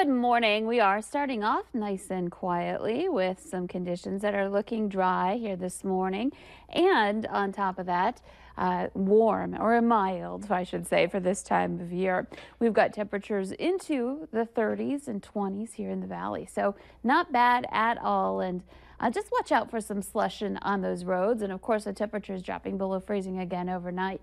Good morning. We are starting off nice and quietly with some conditions that are looking dry here this morning. And on top of that, warm or mild, I should say, for this time of year. We've got temperatures into the 30s and 20s here in the valley. So not bad at all. And just watch out for some slushing on those roads. And of course, the temperature is dropping below freezing again overnight.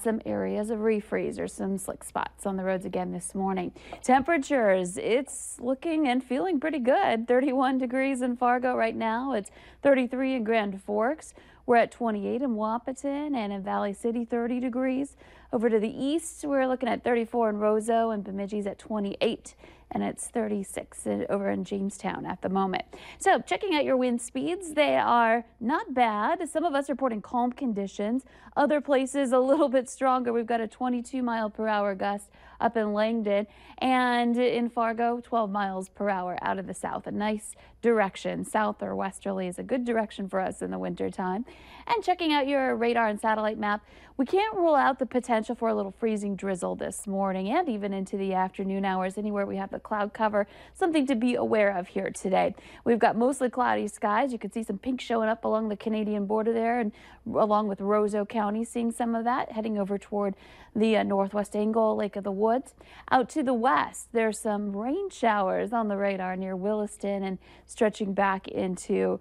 Some areas of refreeze or some slick spots on the roads again this morning. Temperatures, it's looking and feeling pretty good. 31 degrees in Fargo right now. It's 33 in Grand Forks. We're at 28 in Wahpeton, and in Valley City 30 degrees. Over to the east, we're looking at 34 in Roseau, and Bemidji's at 28. And it's 36 over in Jamestown at the moment. So checking out your wind speeds, they are not bad. Some of us reporting calm conditions. Other places a little bit stronger. We've got a 22-mile-per-hour gust up in Langdon, and in Fargo, 12 miles per hour out of the south. A nice direction. South or westerly is a good direction for us in the wintertime. And checking out your radar and satellite map, we can't rule out the potential for a little freezing drizzle this morning and even into the afternoon hours. Anywhere we have the cloud cover, something to be aware of here today. We've got mostly cloudy skies. You can see some pink showing up along the Canadian border there, and along with Roseau County, seeing some of that heading over toward the northwest angle, Lake of the Woods. Out to the west, there's some rain showers on the radar near Williston and stretching back into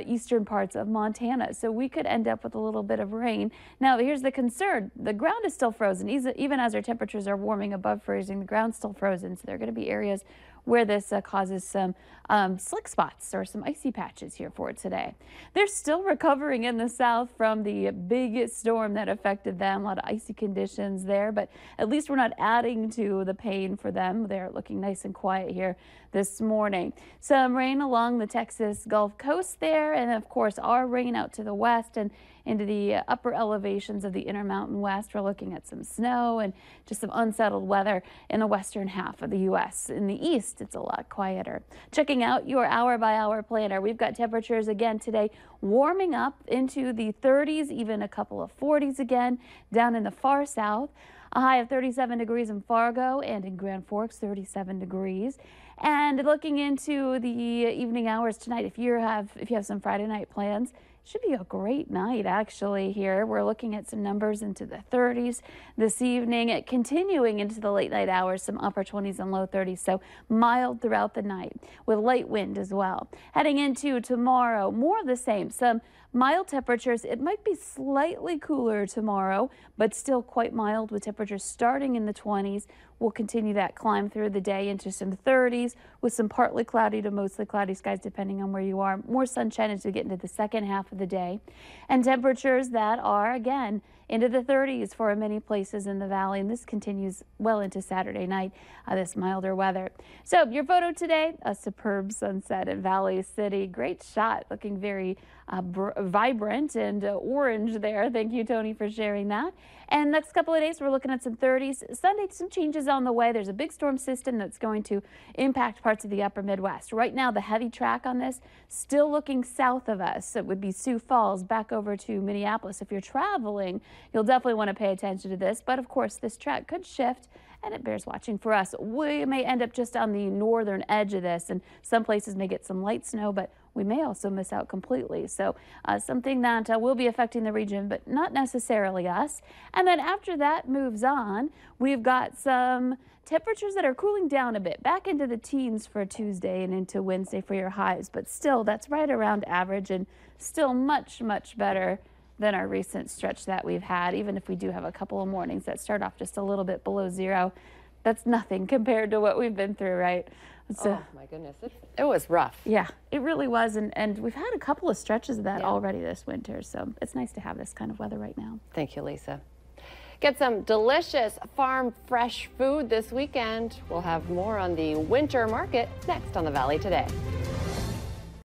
eastern parts of Montana. So we could end up with a little bit of rain. Now, here's the concern. The ground is still frozen. Even as our temperatures are warming above freezing, the ground's still frozen. So there are going to be areas where this causes some slick spots or some icy patches here for today. They're still recovering in the south from the big storm that affected them. A lot of icy conditions there, but at least we're not adding to the pain for them. They're looking nice and quiet here this morning. Some rain along the Texas Gulf Coast there, and of course our rain out to the west and into the upper elevations of the Intermountain West. We're looking at some snow and just some unsettled weather in the western half of the U.S. In the east, it's a lot quieter. Checking out your hour-by-hour planner, we've got temperatures again today warming up into the 30s, even a couple of 40s again down in the far south. A high of 37 degrees in Fargo, and in Grand Forks 37 degrees. And looking into the evening hours tonight, if you have some Friday night plans, should be a great night actually here. We're looking at some numbers into the 30s this evening, continuing into the late night hours, some upper 20s and low 30s. So mild throughout the night with light wind as well. Heading into tomorrow, more of the same. Some mild temperatures. It might be slightly cooler tomorrow, but still quite mild with temperatures starting in the 20s. We'll continue that climb through the day into some 30s with some partly cloudy to mostly cloudy skies depending on where you are. More sunshine as we get into the second half of the day. And temperatures that are, again, into the 30s for many places in the valley. And this continues well into Saturday night, this milder weather. So your photo today, a superb sunset in Valley City. Great shot, looking very vibrant and orange there. Thank you, Tony, for sharing that. And next couple of days, we're looking at some 30s. Sunday, some changes on the way. There's a big storm system that's going to impact parts of the upper Midwest. Right now, the heavy track on this still looking south of us. It would be Sioux Falls back over to Minneapolis. If you're traveling, you'll definitely want to pay attention to this. But of course, this track could shift, and it bears watching for us. We may end up just on the northern edge of this, and some places may get some light snow, but we may also miss out completely. So something that will be affecting the region, but not necessarily us. And then after that moves on, we've got some temperatures that are cooling down a bit, back into the teens for Tuesday and into Wednesday for your highs. But still, that's right around average and still much, much better than our recent stretch that we've had. Even if we do have a couple of mornings that start off just a little bit below zero, that's nothing compared to what we've been through, right? So, oh my goodness, it was rough. Yeah, it really was, and we've had a couple of stretches of that already this winter, so it's nice to have this kind of weather right now. Thank you, Lisa. Get some delicious farm fresh food this weekend. We'll have more on the winter market next on the Valley Today.